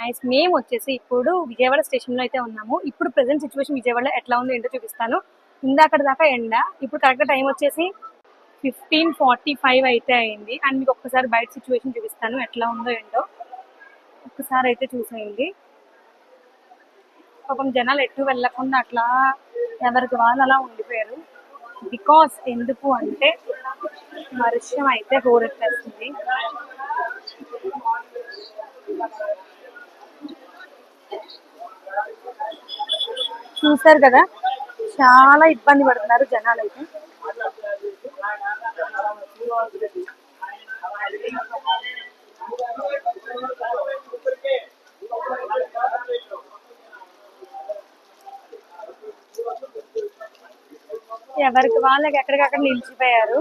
Nice. మేము వచ్చేసి ఇప్పుడు విజయవాడ స్టేషన్ లో అయితే ఉన్నాము. ఇప్పుడు ప్రెసెంట్ సిచ్యువేషన్ విజయవాడలో ఎట్లా ఉందో ఏంటో చూపిస్తాను. ఇందాకటి దాకా ఎండ, ఇప్పుడు కరెక్ట్ టైం వచ్చేసి 15:45 అయితే అయింది. అండ్ మీకు ఒక్కసారి బయట సిచ్యువేషన్ చూపిస్తాను ఎట్లా ఉందో ఏంటో. ఒక్కసారి అయితే చూసేయండి. పాపం జనాలు ఎటు వెళ్ళకుండా అట్లా ఎవరికి వాళ్ళు అలా ఉండిపోయారు. బికాస్ ఎందుకు అంటే వర్షం అయితే హోరెత్తేస్తుంది. చూసారు కదా, చాలా ఇబ్బంది పడుతున్నారు జనాలు అయితే. ఎవరికి వాళ్ళకి ఎక్కడికక్కడ నిలిచిపోయారు.